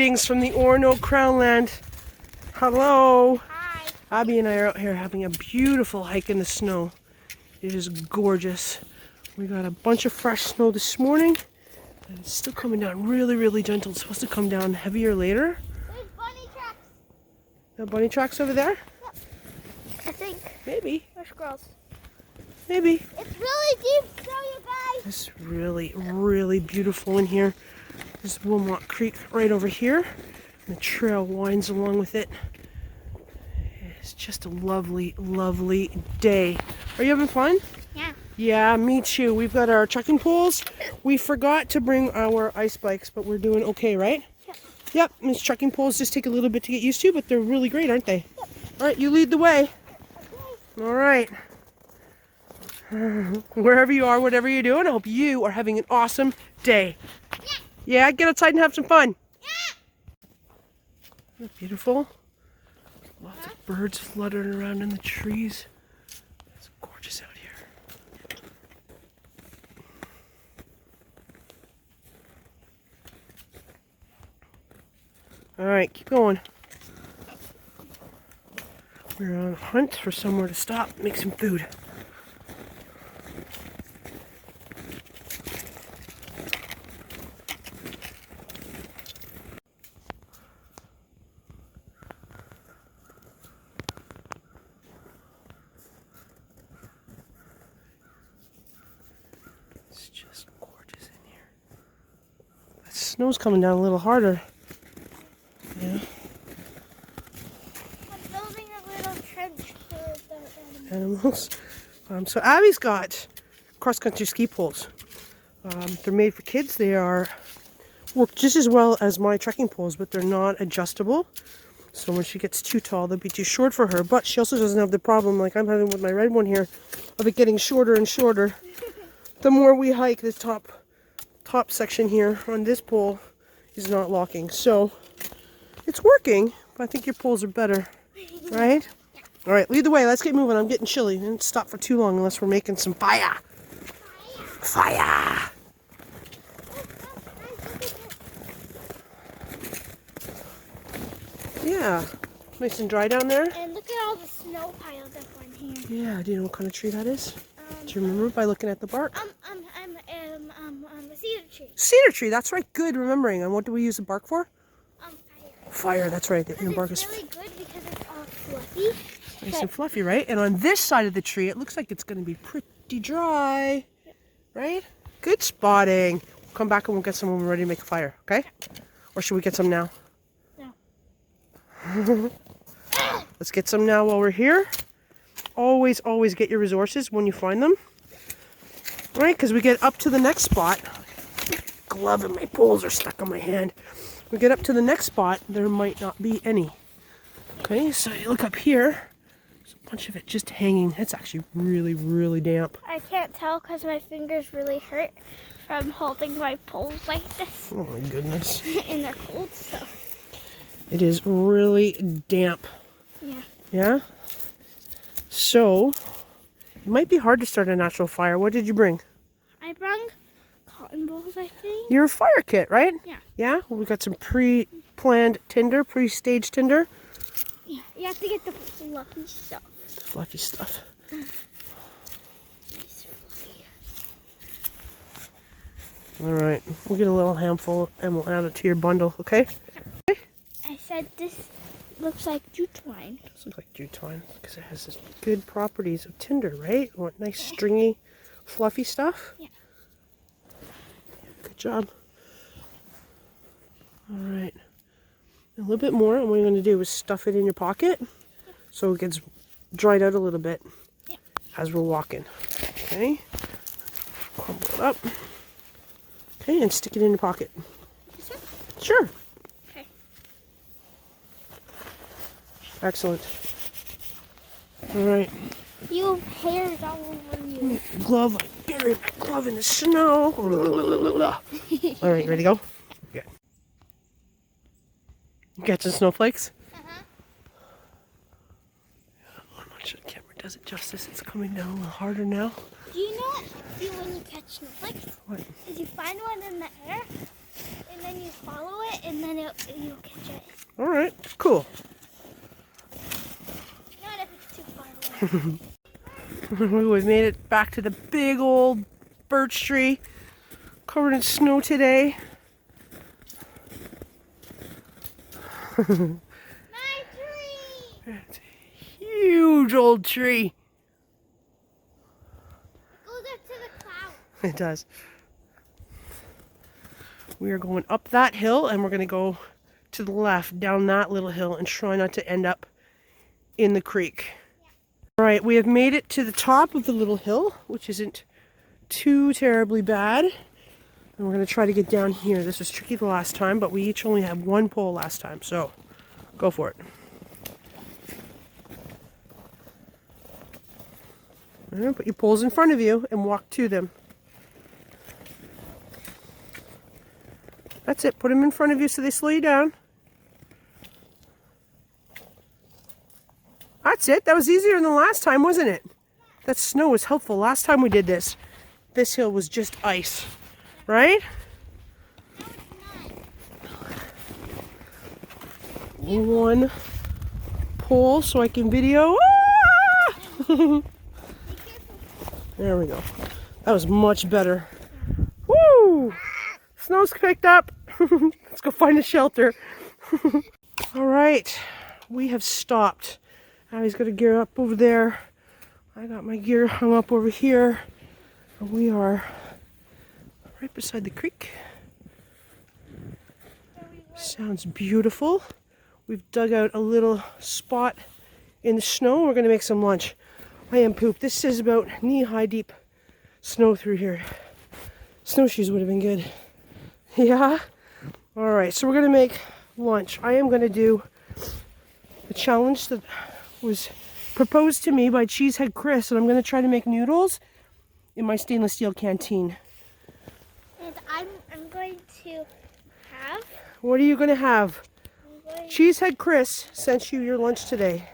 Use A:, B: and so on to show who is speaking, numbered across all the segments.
A: Greetings from the Orono Crownland. Hello.
B: Hi.
A: Abby and I are out here having a beautiful hike in the snow. It is gorgeous. We got a bunch of fresh snow this morning, and it's still coming down really, really gentle. It's supposed to come down heavier later.
B: There's bunny tracks.
A: The bunny tracks over there?
B: Yep. I think.
A: Maybe.
B: Or squirrels.
A: Maybe.
B: It's really deep, so you guys.
A: It's really, really beautiful in here. There's Wilmot Creek right over here. And the trail winds along with it. It's just a lovely, lovely day. Are you having fun?
B: Yeah.
A: Yeah, me too. We've got our trekking poles. We forgot to bring our ice bikes, but we're doing okay, right?
B: Yep.
A: Yep, these trekking poles just take a little bit to get used to, but they're really great, aren't they? Yep. All right, you lead the way.
B: Okay.
A: All right. Wherever you are, whatever you're doing, I hope you are having an awesome day.
B: Yeah.
A: Yeah, get outside and have some fun.
B: Yeah.
A: Isn't it beautiful? Lots of birds fluttering around in the trees. It's gorgeous out here. All right, keep going. We're on a hunt for somewhere to stop, make some food. It's just gorgeous in here. The snow's coming down a little harder. Yeah.
B: I'm building a little trench for the
A: Animals. So Abby's got cross-country ski poles. They're made for kids. They work just as well as my trekking poles, but they're not adjustable. So when she gets too tall, they'll be too short for her. But she also doesn't have the problem like I'm having with my red one here, of it getting shorter and shorter. The more we hike, this top section here on this pole is not locking. So it's working, but I think your poles are better, right? All right, lead the way. Let's get moving. I'm getting chilly. We didn't stop for too long unless we're making some fire. Fire! Yeah, nice and dry down there.
B: And look at all the snow piled up on here.
A: Yeah, do you know what kind of tree that is? Do you remember by looking at the bark?
B: A cedar tree.
A: Cedar tree, that's right. Good remembering. And what do we use the bark for?
B: Fire.
A: Fire, that's right. The bark is
B: It's really good because it's all fluffy.
A: nice and fluffy, right? And on this side of the tree, it looks like it's going to be pretty dry, right? Good spotting. We'll come back and we'll get some when we're ready to make a fire, okay? Or should we get some now?
B: No.
A: Let's get some now while we're here. Always, always get your resources when you find them. Right, because we get up to the next spot. Glove and my poles are stuck on my hand. We get up to the next spot, there might not be any. Okay, so you look up here. There's a bunch of it just hanging. It's actually really, really damp.
B: I can't tell because my fingers really hurt from holding my poles like this.
A: Oh my goodness.
B: And they're cold, so.
A: It is really damp.
B: Yeah.
A: Yeah? So, it might be hard to start a natural fire. What did you bring?
B: I brought cotton balls, I think.
A: Your fire kit, right?
B: Yeah.
A: Yeah? Well, we got some pre-planned tinder, pre-staged tinder.
B: Yeah, you have to get the fluffy stuff.
A: The fluffy stuff.
B: It's fluffy.
A: All right, we'll get a little handful and we'll add it to your bundle, okay?
B: I said this looks like jute twine.
A: This looks like jute twine because it has this good properties of tinder, right? You want nice stringy, fluffy stuff?
B: Yeah.
A: Good job. All right. A little bit more, and what you're going to do is stuff it in your pocket so it gets dried out a little bit as we're walking. Okay? Crumble it up. Okay, and stick it in your pocket. Sure.
B: Okay.
A: Excellent. All right.
B: You have hairs all over you.
A: Glove. I buried my glove in the snow. All right, ready to go? Yeah. You catching snowflakes?
B: Uh-huh.
A: I'm not sure the camera does it justice. It's coming down a little harder now.
B: Do you know what you do when you catch snowflakes?
A: What?
B: Is you find one in the air and and then you follow it, and then you'll catch it.
A: All right, cool.
B: Not if it's too far away.
A: We've made it back to the big old birch tree, covered in snow today.
B: My tree!
A: It's a huge old tree.
B: It goes up to the clouds.
A: It does. We are going up that hill, and we're going to go to the left down that little hill and try not to end up in the creek. All right, we have made it to the top of the little hill, which isn't too terribly bad. And we're going to try to get down here. This was tricky the last time, but we each only had one pole last time, so go for it. All right, put your poles in front of you and walk to them. That's it. Put them in front of you so they slow you down. That's it. That was easier than the last time, wasn't it? That snow was helpful. Last time we did this, this hill was just ice, right? One pole so I can video. Ah! There we go. That was much better. Woo! Snow's picked up. Let's go find a shelter. All right, we have stopped. Abby's got to gear up over there. I got my gear hung up over here. And we are right beside the creek. Sounds beautiful. We've dug out a little spot in the snow. We're going to make some lunch. I am pooped. This is about knee-high deep snow through here. Snowshoes would have been good. Yeah? Alright, so we're going to make lunch. I am going to do the challenge that was proposed to me by Cheesehead Chris, and I'm going to try to make noodles in my stainless steel canteen.
B: And I'm going to have...
A: What are you going to have? Cheesehead Chris sent you your lunch today.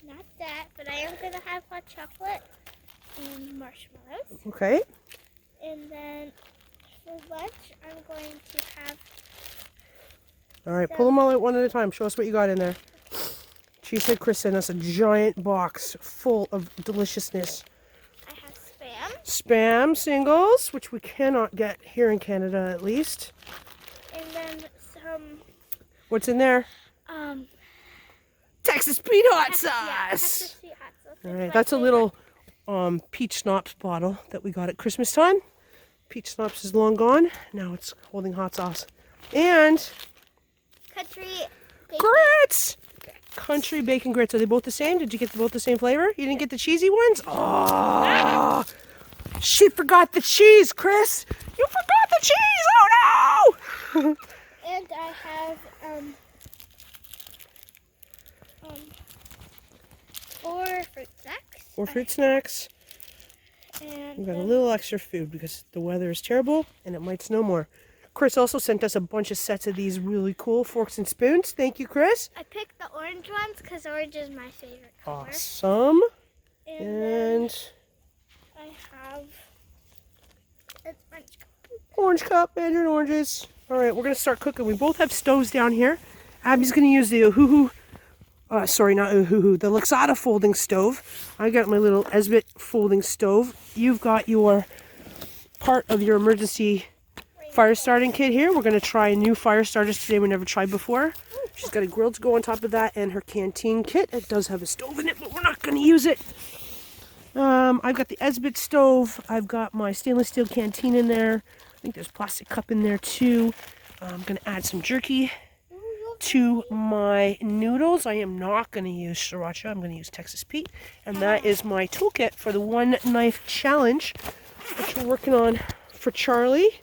B: Not that, but I am going to have hot chocolate and marshmallows.
A: Okay.
B: And then for lunch, I'm going to have...
A: Alright, pull them all out one at a time. Show us what you got in there. Cheesehead Chris sent us a giant box full of deliciousness.
B: I have Spam.
A: Spam singles, which we cannot get here in Canada at least.
B: And then some...
A: What's in there? Texas Pete hot sauce.
B: Yeah, Texas Pete hot sauce.
A: All right, that's a little peach schnapps bottle that we got at Christmas time. Peach schnapps is long gone. Now it's holding hot sauce. And
B: Country bacon.
A: grits. Country bacon grits. Are they both the same? Did you get both the same flavor? You didn't get the cheesy ones? Oh, she forgot the cheese, Chris. You forgot the cheese. Oh no!
B: And I have 4 fruit snacks.
A: 4 fruit snacks.
B: And
A: We got a little extra food because the weather is terrible and it might snow more. Chris also sent us a bunch of sets of these really cool forks and spoons. Thank you, Chris.
B: I picked the orange ones because orange is my favorite color.
A: Awesome.
B: And then
A: And
B: I have an orange cup.
A: orange cup, mandarin oranges. All right, we're going to start cooking. We both have stoves down here. Abby's going to use the Ohuhu, the Luxada folding stove. I got my little Esbit folding stove. You've got your part of your emergency fire starting kit here. We're going to try new fire starters today we never tried before. She's got a grill to go on top of that and her canteen kit. It does have a stove in it, but we're not going to use it. I've got the Esbit stove. I've got my stainless steel canteen in there. I think there's a plastic cup in there too. I'm going to add some jerky to my noodles. I am not going to use sriracha. I'm going to use Texas Pete. And that is my toolkit for the one knife challenge, which we're working on for Charlie.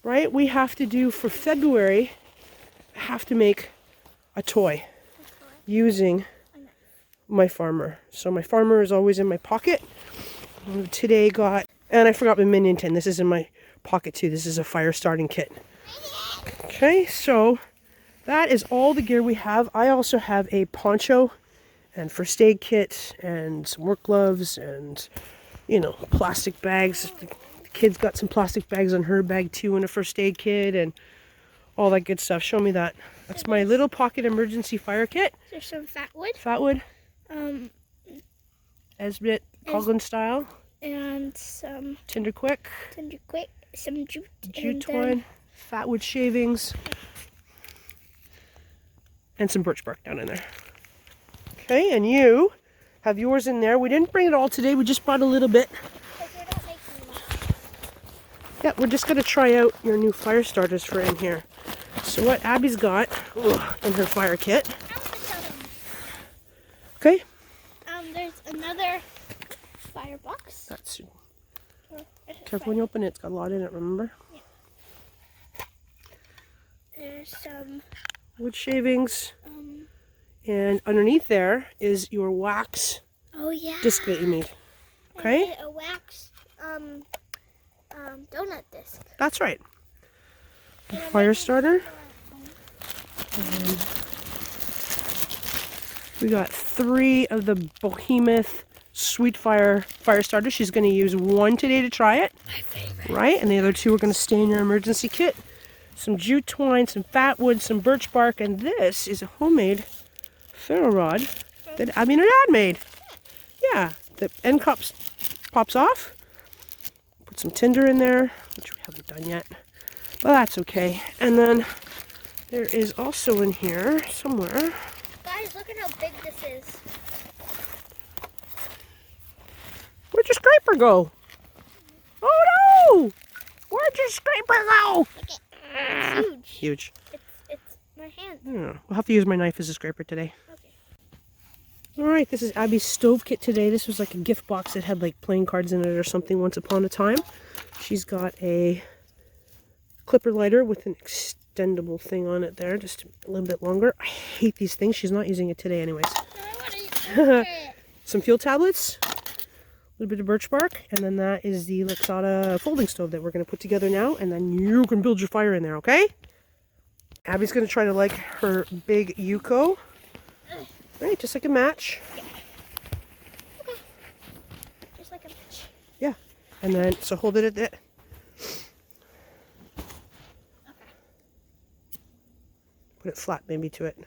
A: Right? We have to do for February, I have to make a toy using my farmer. So my farmer is always in my pocket. Today got, and I forgot my minion tin. This is in my pocket too. This is a fire starting kit. Okay, so that is all the gear we have. I also have a poncho and first aid kit and some work gloves and, you know, plastic bags to kid's got some plastic bags on her bag too, and a first aid kit and all that good stuff. Show me that. That's my little pocket emergency fire kit.
B: There's some fat wood.
A: Fat wood.
B: S-Bit
A: Coghlan style.
B: and some
A: Tender Quick.
B: Some jute.
A: Jute twine. Fat wood shavings. And some birch bark down in there. Okay, and you have yours in there. We didn't bring it all today. We just brought a little bit. Yeah, we're just going to try out your new fire starters for in here. So what Abby's got in her fire kit. Okay.
B: There's another firebox.
A: That's careful when you open it. It's got a lot in it, remember?
B: Yeah. There's some
A: wood shavings. And underneath there is your wax disc that you made. Okay?
B: A wax donut disc.
A: That's right. Fire starter. And we got 3 of the Behemoth Sweet Fire starters. She's going to use 1 today to try it.
B: My favorite.
A: Right? And the other 2 are going to stay in your emergency kit. Some jute twine, some fat wood, some birch bark, and this is a homemade ferro rod that Abby and her dad made. Yeah, the end pops off. Put some tinder in there, which we haven't done yet, but that's okay. And then there is also in here somewhere.
B: Guys, look at how big this is.
A: Where'd your scraper go? Oh no! Where'd your scraper go?
B: Look at it's huge.
A: Huge.
B: It's my hand.
A: Yeah, we'll have to use my knife as a scraper today.
B: Okay.
A: Alright, this is Abby's stove kit today. This was like a gift box that had like playing cards in it or something once upon a time. She's got a clipper lighter with an extendable thing on it there, just a little bit longer. I hate these things. She's not using it today anyways. Some fuel tablets, a little bit of birch bark, and then that is the Lexada folding stove that we're going to put together now, and then you can build your fire in there, okay? Abby's going to try to light her big Yuko. Right, just like a match.
B: Yeah. Okay. Just like a match.
A: Yeah. And then, so hold it at that.
B: Okay.
A: Put it flat maybe to it.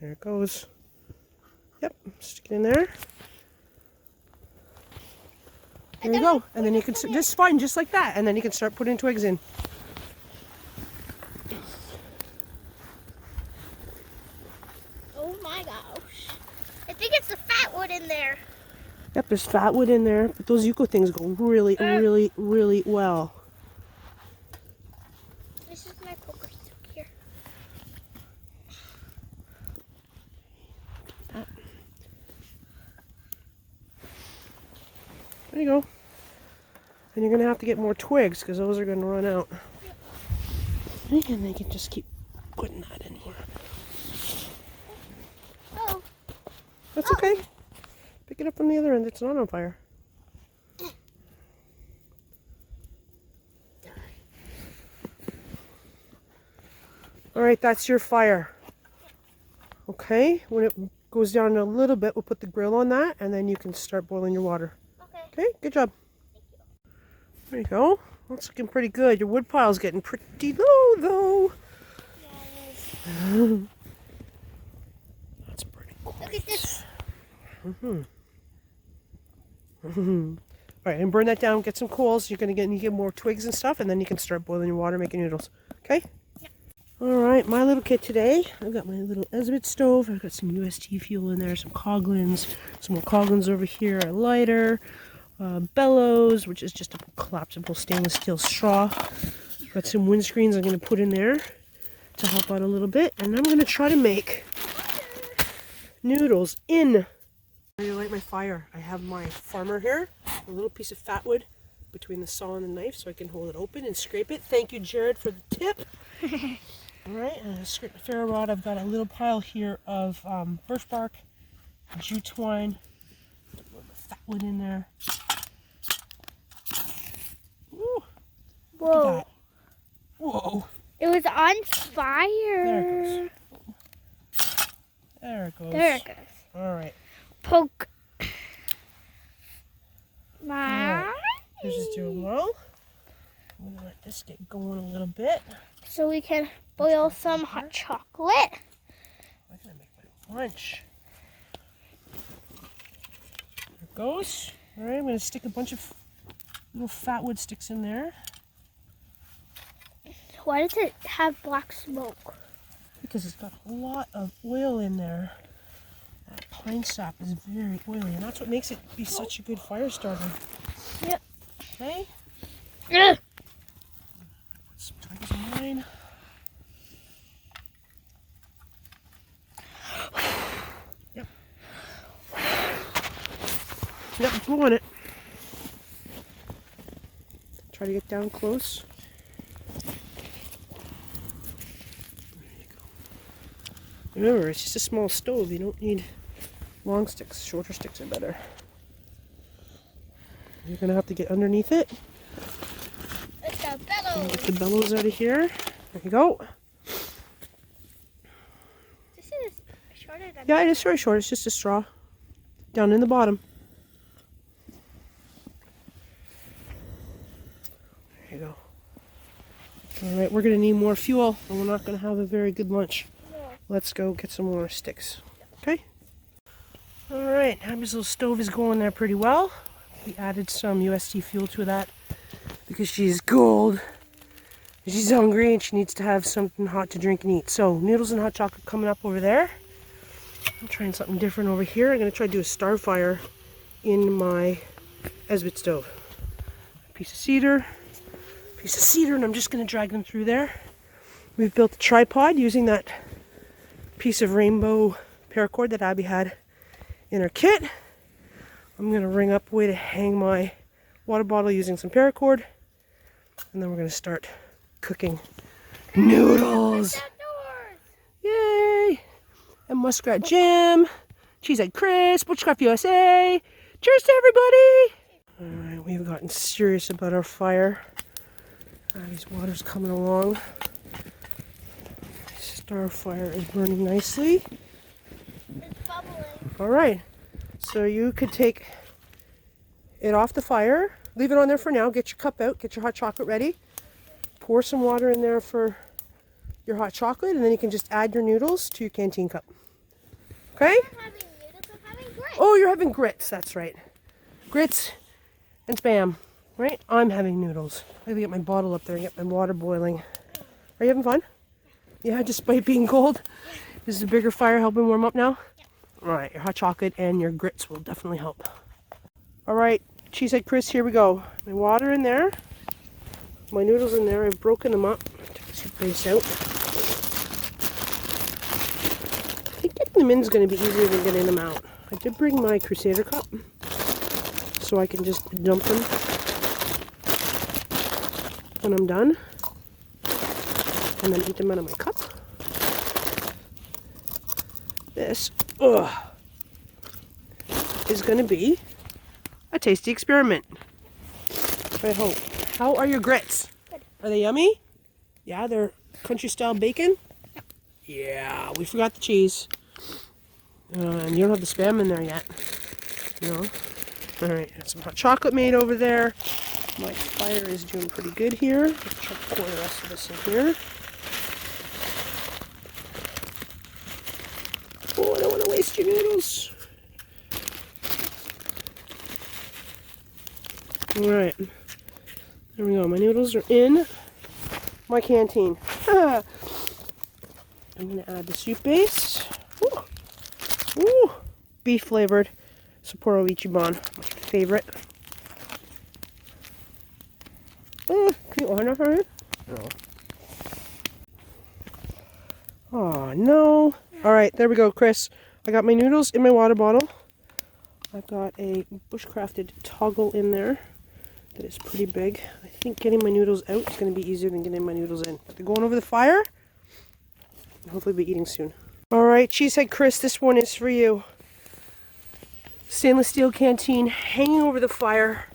A: There it goes. Yep, stick it in there. There you go. And then you can, just fine, just like that. And then you can start putting twigs in.
B: Oh my gosh. I think it's the fat wood in there.
A: Yep, there's fat wood in there, but those Yuko things go really, really, really well.
B: This is my poker stick here.
A: There you go. And you're going to have to get more twigs because those are going to run out. Yep. And they can just keep putting that in here.
B: Oh.
A: That's okay. Pick it up from the other end. It's not on fire. Alright, that's your fire. Okay, when it goes down a little bit, we'll put the grill on that and then you can start boiling your water.
B: Okay.
A: Okay, good job. There you go. That's looking pretty good. Your wood pile's getting pretty low though.
B: Yeah, it is.
A: That's pretty cool.
B: Look at this.
A: Alright, and burn that down, get some coals. You're gonna get more twigs and stuff, and then you can start boiling your water, making noodles. Okay?
B: Yep.
A: Alright, my little kit today. I've got my little S-Bit stove, I've got some UST fuel in there, some Coglins, some more Coglins over here, a lighter, bellows, which is just a collapsible stainless steel straw. Got some windscreens I'm gonna put in there to help out a little bit, and I'm gonna try to make noodles in. Ready to light my fire. I have my farmer here, a little piece of fat wood between the saw and the knife so I can hold it open and scrape it. Thank you, Jared, for the tip. Alright, and I scrape the ferro rod. I've got a little pile here of birch bark, jute twine, a little bit of fat wood in there. Ooh, look at that. Whoa.
B: It was on fire.
A: There it goes. There it goes.
B: There it goes.
A: Alright.
B: Poke. Mom.
A: This is doing well. I'm gonna let this get going a little bit.
B: So we can boil some hot chocolate.
A: I'm gonna make my lunch. There it goes. All right, I'm gonna stick a bunch of little fat wood sticks in there.
B: Why does it have black smoke?
A: Because it's got a lot of oil in there. That pine sap is very oily, and that's what makes it be such a good fire starter.
B: Yep.
A: Okay?
B: Ugh.
A: Some twigs of mine. Yep. Yep, I'm blowing it. Try to get down close. Remember, it's just a small stove. You don't need long sticks. Shorter sticks are better. You're going to have to get underneath it.
B: It's a bellows.
A: Get the bellows out of here. There you go.
B: This is shorter than
A: Yeah, it is very short. It's just a straw. Down in the bottom. There you go. Alright, we're going to need more fuel, and we're not going to have a very good lunch. Let's go get some more sticks. Okay? Alright, Abby's little stove is going there pretty well. We added some USD fuel to that because she's cold. She's hungry and she needs to have something hot to drink and eat. So, noodles and hot chocolate coming up over there. I'm trying something different over here. I'm going to try to do a star fire in my Esbit stove. Piece of cedar, and I'm just going to drag them through there. We've built a tripod using that piece of rainbow paracord that Abby had in her kit. I'm going to ring up a way to hang my water bottle using some paracord, and then we're going to start cooking noodles. Yay! And Muskrat Jim, Cheesehead Chris, Bushcraft USA. Cheers to everybody! Alright, we've gotten serious about our fire. Abby's water's coming along. Our fire is burning nicely.
B: It's bubbling.
A: Alright, so you could take it off the fire, leave it on there for now, get your cup out, get your hot chocolate ready, pour some water in there for your hot chocolate, and then you can just add your noodles to your canteen cup. Okay?
B: I'm having noodles, I'm having grits.
A: Oh, you're having grits, that's right. Grits and Spam, right? I'm having noodles. I gotta get my bottle up there and get my water boiling. Are you having fun? Yeah, despite being cold. Is the bigger fire helping warm up now? Yeah. Alright, your hot chocolate and your grits will definitely help. Alright, Cheesehead Chris, here we go. My water in there. My noodles in there. I've broken them up. Take the suitcase out. I think getting them in is going to be easier than getting them out. I did bring my Crusader cup, so I can just dump them when I'm done. And then eat them out of my cup. This is going to be a tasty experiment. I hope. How are your grits?
B: Good.
A: Are they yummy? Yeah, they're country style bacon? Yeah, we forgot the cheese. And you don't have the Spam in there yet. No? Alright, got some hot chocolate made over there. My fire is doing pretty good here. Let's try to pour the rest of this in here. Oh, I don't want to waste your noodles. Alright. There we go. My noodles are in my canteen. I'm going to add the soup base. Ooh. Ooh. Beef flavored Sapporo Ichiban. My favorite. Can you open it for me? No. Oh, no. Alright, there we go, Chris. I got my noodles in my water bottle. I've got a bushcrafted toggle in there that is pretty big. I think getting my noodles out is going to be easier than getting my noodles in. But they're going over the fire. Hopefully be eating soon. Alright, Cheesehead Chris, this one is for you. Stainless steel canteen hanging over the fire.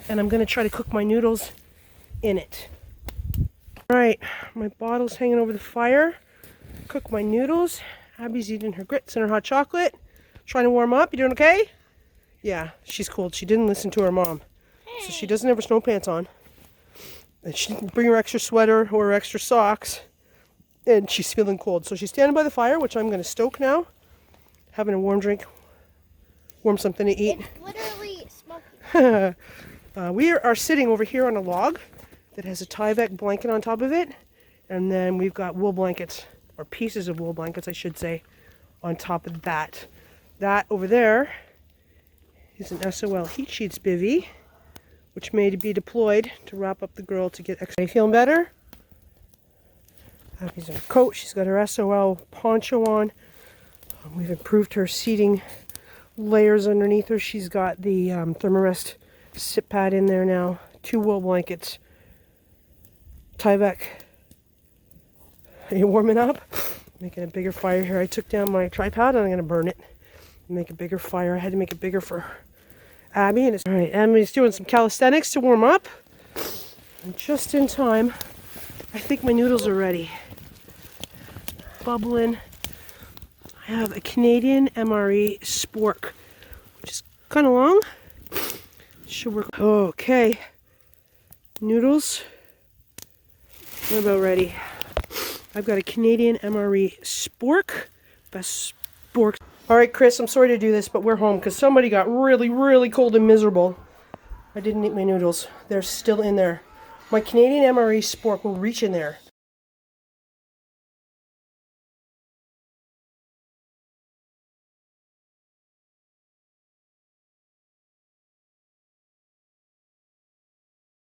A: And I'm going to try to cook my noodles in it. Alright, my bottle's hanging over the fire. Cook my noodles. Abby's eating her grits and her hot chocolate. Trying to warm up. You doing okay? Yeah, she's cold. She didn't listen to her mom. So she doesn't have her snow pants on. And she didn't bring her extra sweater or her extra socks. And she's feeling cold. So she's standing by the fire, which I'm going to stoke now. Having a warm drink. Warm something to eat.
B: It's literally smoky.
A: We are sitting over here on a log that has a Tyvek blanket on top of it. And then we've got wool blankets, or pieces of wool blankets, I should say, on top of that. That over there is an SOL heat sheets bivvy, which may be deployed to wrap up the girl to get extra. Are you feeling better? Abby's in her coat. She's got her SOL poncho on. We've improved her seating layers underneath her. She's got the Thermarest sit pad in there now. 2 wool blankets. Tyvek. Are you warming up? Making a bigger fire here. I took down my tripod and I'm going to burn it. Make a bigger fire. I had to make it bigger for Abby. And all right, Abby's doing some calisthenics to warm up. And just in time, I think my noodles are ready. Bubbling. I have a Canadian MRE spork, which is kind of long. Should work. Okay. Noodles. What about ready? I've got a Canadian MRE spork. Best spork. All right, Chris, I'm sorry to do this, but we're home because somebody got really, really cold and miserable. I didn't eat my noodles. They're still in there. My Canadian MRE spork will reach in there